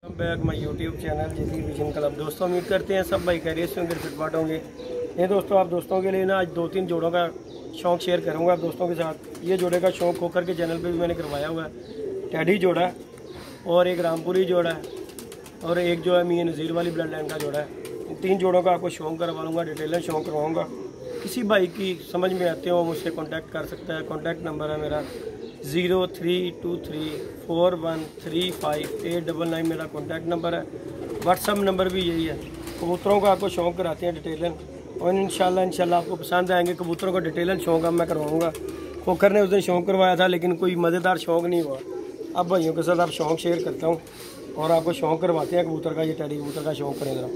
Back my YouTube channel JD vision club. दोस्तों उम्मीद करते हैं सब भाई खैरियत से होंगे, फिटफाट होंगे। ये दोस्तों आप दोस्तों के लिए ना आज 2-3 जोड़ों का शौक़ शेयर करूंगा आप दोस्तों के साथ। ये जोड़े का शौक़ होकर के चैनल पे भी मैंने करवाया हुआ है। टैडी जोड़ा है और एक रामपुरी जोड़ा है और एक जो है मियां नज़ीर वाली ब्लड लाइन का जोड़ा है। इन 3 जोड़ों का आपको शौक़ करवा लूँगा, डिटेल शौक़ करवाऊँगा। किसी भाई की समझ में आते हो मुझसे कॉन्टैक्ट कर सकता है। कॉन्टैक्ट नंबर है मेरा 0323413589 मेरा कॉन्टैक्ट नंबर है। व्हाट्सअप नंबर भी यही है। कबूतरों का आपको शौक़ कराते हैं डिटेलन, और इंशाल्लाह आपको पसंद आएंगे। कबूतरों का डिटेलन शौक़ अब मैं करवाऊँगा। खोखर ने उस दिन शौक़ करवाया था लेकिन कोई मज़ेदार शौक़ नहीं हुआ। अब भाइयों के साथ आप शौक़ शेयर करता हूँ और आपको शौक़ करवाते हैं कबूतर का। ये टैडी कबूतर का शौक़ करें ज़रा।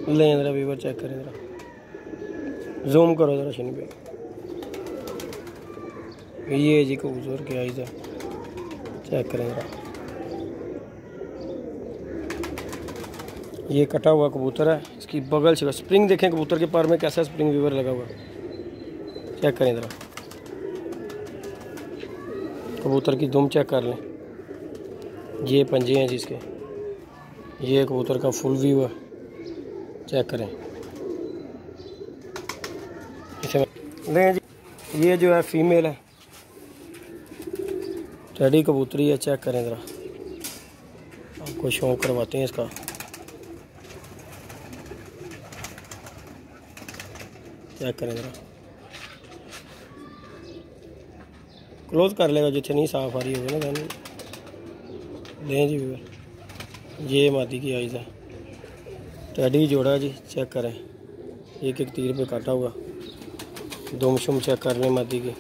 लें ज़रा व्यूवर चेक करें ज़रा, जूम करो ज़रा शनि पे। ये जी कबूतर के आइज़ है, चेक करें ज़रा। ये कटा हुआ कबूतर है, इसकी बगल से स्प्रिंग देखें कबूतर के पैर में कैसा स्प्रिंग व्यूवर लगा हुआ, चेक करें ज़रा। कबूतर की दुम चेक कर लें। ये पंजे हैं जिसके, ये कबूतर का फुल व्यू है, चेक करें। लें जी, ये जो है फीमेल है, टैडी कबूतरी है, चेक करें ज़रा। आपको शौक़ करवाते हैं इसका। चेक करें ज़रा, क्लोज कर लेगा जितने नहीं साफ आ रही होगी ना दानी। लें जी व्यूअर, ये मादी की आइज़ है, टैडी जोड़ा जी, चेक करें। एक तीर पे काटा हुआ, दुम शुम चेक कर लें मादी की।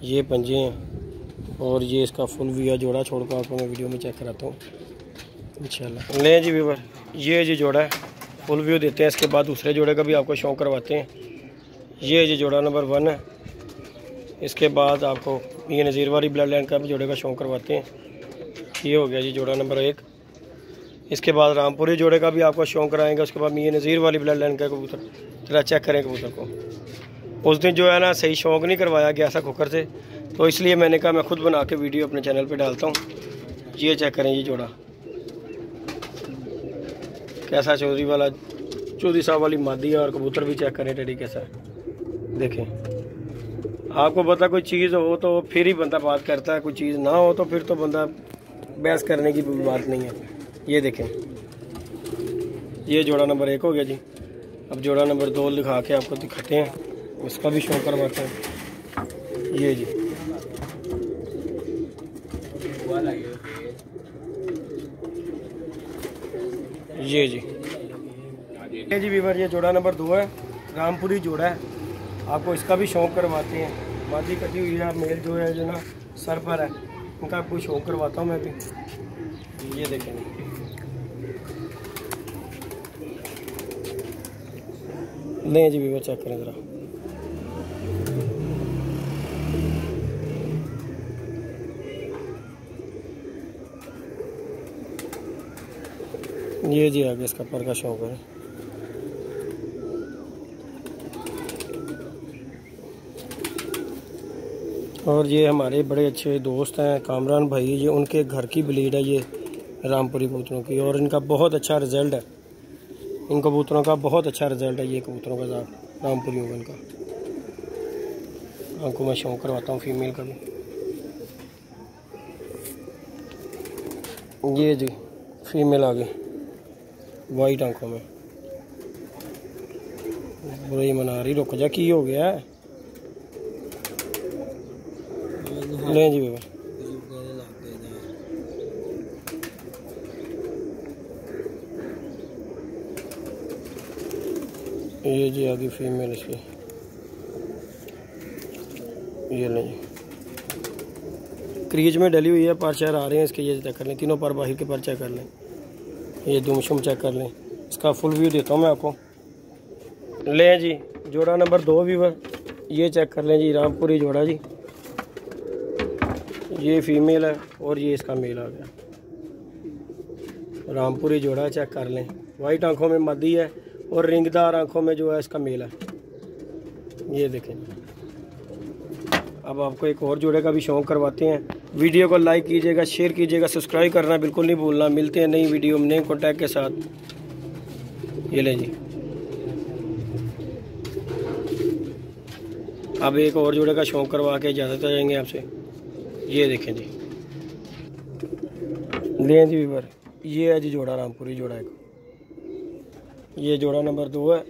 ये पंजे हैं और ये इसका फुल व्यू जोड़ा छोड़ कर आपको मैं वीडियो में चेक कराता हूँ इंशाल्लाह। लें जी व्यूअर, ये जी जोड़ा है, फुल व्यू देते हैं। इसके बाद दूसरे जोड़े का भी आपको शौक़ करवाते हैं। ये जी जोड़ा नंबर 1 है। इसके बाद आपको मियां नज़ीर वाली ब्लड लाइन का भी जोड़े का शौक़ करवाते हैं। ये हो गया जी जोड़ा नंबर 1। इसके बाद रामपुरी जोड़े का भी आपको शौक़ कराएंगे। उसके बाद मियां नज़ीर वाली ब्लड लाइन का कबूतर, जरा चेक करें कबूतर को। उस दिन जो है ना सही शौक़ नहीं करवाया गया था खोखर से, तो इसलिए मैंने कहा मैं खुद बना के वीडियो अपने चैनल पे डालता हूँ। ये चेक करें ये जोड़ा कैसा, चौधरी साहब वाली मादी है। और कबूतर भी चेक करें टैडी कैसा है, देखें। आपको पता कोई चीज़ हो तो फिर ही बंदा बात करता है, कोई चीज़ ना हो तो फिर तो बंदा बहस करने की बात नहीं है। ये देखें, ये जोड़ा नंबर 1 हो गया जी। अब जोड़ा नंबर 2 दिखा के आपको दिखाते हैं, उसका भी शौक़ करवाते हैं। ये जी, ये जी, ये जी व्यूअर, ये जोड़ा नंबर 2 है, रामपुरी जोड़ा है। आपको इसका भी शौक़ करवाते हैं। मादी कटी हुई है, मेल जो है जो ना सर पर है, उनका आपको शौक़ करवाता हूँ मैं भी। ये देखें, लें जी व्यूअर चेक करें ज़रा। ये जी आगे इसका पर का शौक़ है। और ये हमारे बड़े अच्छे दोस्त हैं कामरान भाई, ये उनके घर की ब्रीड है ये रामपुरी कबूतरों की, और इनका बहुत अच्छा रिज़ल्ट है। इन कबूतरों का बहुत अच्छा रिज़ल्ट है। ये कबूतरों का रामपुरी होगा इनका। आपको मैं शौक़ करवाता हूँ फीमेल का भी। ये जी फीमेल आ गई वाइट आंखों में, बुराई मना रही। रुक जा, की हो गया है। लें जी बाबा, ये जी आगे फीमेल इसकी। ये लें जी, क्रीज में डली हुई है, पर चेक आ रहे हैं इसके। ये चेक कर लें, तीनों पर बाहर के पर चेक कर लें। ये दुमशुम चेक कर लें, इसका फुल व्यू देता हूँ मैं आपको। लें जी जोड़ा नंबर 2 व्यूअर, ये चेक कर लें जी, रामपुरी जोड़ा जी। ये फीमेल है और ये इसका मेल आ गया। रामपुरी जोड़ा चेक कर लें, वाइट आंखों में मादी है और रिंगदार आंखों में जो है इसका मेल है। ये देखें, अब आपको एक और जोड़े का भी शौक़ करवाते हैं। वीडियो को लाइक कीजिएगा, शेयर कीजिएगा, सब्सक्राइब करना बिल्कुल नहीं भूलना। मिलते हैं नई वीडियो में नए कॉन्टैक्ट के साथ। ये लें जी, अब एक और जोड़े का शौक़ करवा के इजाज़त आ जाएंगे आपसे। ये देखें जी, लें जी व्यूअर, ये है जी जोड़ा रामपुरी जोड़ा एक, ये जोड़ा नंबर 2 है।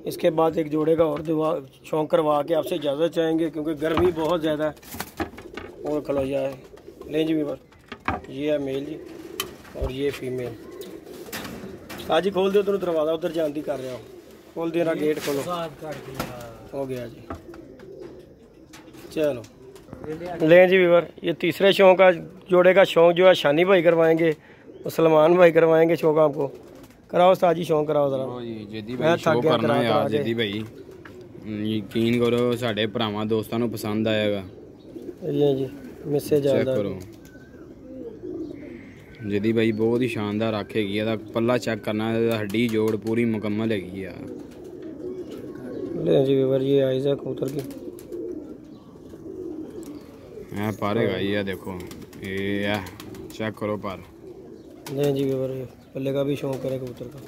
इसके बाद एक जोड़े का और शौक़ करवा के आपसे इजाज़त चाहेंगे क्योंकि गर्मी बहुत ज़्यादा है और खलोया है। लें जी व्यूअर, ये है मेल जी और ये फीमेल। आज ही खोल दो तुम दरवाज़ा, उधर जानती कर रहा हो, खोल देना गेट खोलो, हो गया जी। चलो लें जी व्यूअर, ये तीसरे शौक़ का जोड़े का शौक़ जो है शानी भाई करवाएंगे और सलमान भाई करवाएंगे। शौक़ आपको कराओ साजी, शौक़ कराओ जरा। जदी भाई शो करना यार, जदी भाई यकीन करो साडे भरावां दोस्तां नूं पसंद आएगा। ये जी मिसे ज़्यादा करो, जदी भाई बहुत ही शानदार आखेगी। ਇਹਦਾ पल्ला चेक करना, हड्डी जोड़ पूरी मुकम्मल हैगी यार। ले जी व्यूअर, ये आइज़ है कबूतर की, है पारेगा ये देखो, ये है चेक करो पार। ले जी व्यूअर, पल्ले का भी शौक़ करे कबूतर का,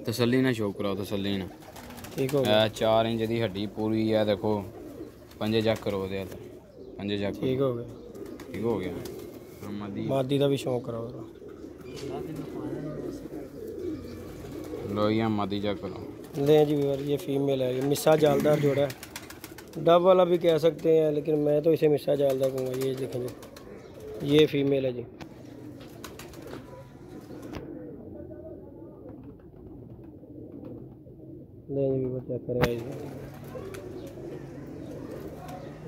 तसल्ली ना शौक कराओ, तसल्ली ना। ठीक हो गया, 4 इंच की हड्डी पूरी है देखो, पंजे चेक करो, पंजे चेक, ठीक हो गया, ठीक हो गया। मादी का भी शौक़ कराओ, लो ये मादी चेक करो। ले जी व्यूअर, ये फीमेल है, ये मिस्सा जालदार जोड़ा है, डब वाला भी कह सकते हैं लेकिन मैं तो इसे मिस्सा जालदार कहूँगा। ये देखें जी, ये फीमेल है जी। ले जी व्यूअर, चेक करें,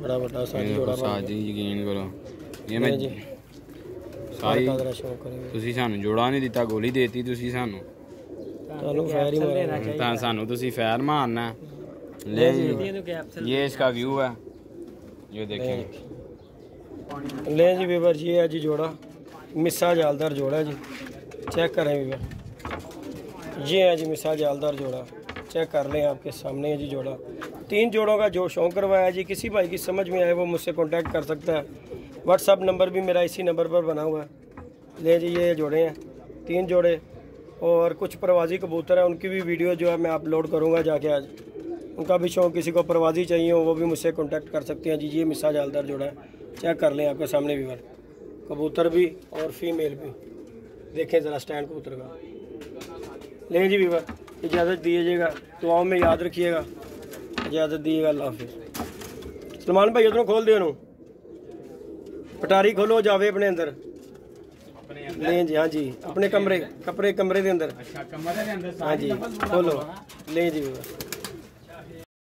बड़ा बड़ा साजी जोड़ा, साजी यकीन करो। ये मैं साई ਤੁਸੀਂ ਸਾਨੂੰ ਜੋੜਾ ਨਹੀਂ ਦਿੱਤਾ, ਗੋਲੀ ਦੇਤੀ ਤੁਸੀਂ ਸਾਨੂੰ, ਤੁਹਾਨੂੰ ਫੈਰ ਹੀ ਮਾਰਨਾ ਚਾਹੀਦਾ, ਤਾਂ ਸਾਨੂੰ ਤੁਸੀਂ ਫੈਰ ਮਾਰਨਾ। ले ये इसका व्यू है, ये देखें। ले जी व्यूअर, ये है जी जोड़ा, मिस्सा जालदार जोड़ा है जी, चेक करें व्यूअर, ये है जी मिस्सा जालदार जोड़ा, चेक कर लें, आपके सामने है जी जोड़ा। 3 जोड़ों का जो शौक़ करवाया जी, किसी भाई की समझ में आए वो मुझसे कांटेक्ट कर सकता है। व्हाट्सअप नंबर भी मेरा इसी नंबर पर बना हुआ है। ले जी, ये जोड़े हैं 3 जोड़े, और कुछ प्रवासी कबूतर हैं, उनकी भी वीडियो जो है मैं अपलोड करूँगा जाके आज। उनका भी शौक़, किसी को प्रवासी चाहिए हो वो भी मुझसे कांटेक्ट कर सकते हैं जी। ये मिस्सा जालदार जोड़ा है, चेक कर लें आपके सामने व्यूअर, कबूतर भी और फीमेल भी देखें ज़रा स्टैंड कबूतर का। लें जी व्यूअर, इजाज़त दीजिएगा, दुआओं में याद रखिएगा, इजाज़त दीजिएगा, अल्लाह हाफिज़। सलमान भाई उधरों खोल दे, पटारी खोलो, जावे अपने अंदर। लें जी, हाँ जी, अपने कमरे के अंदर, हाँ जी खोलो, लें जी व्यूअर।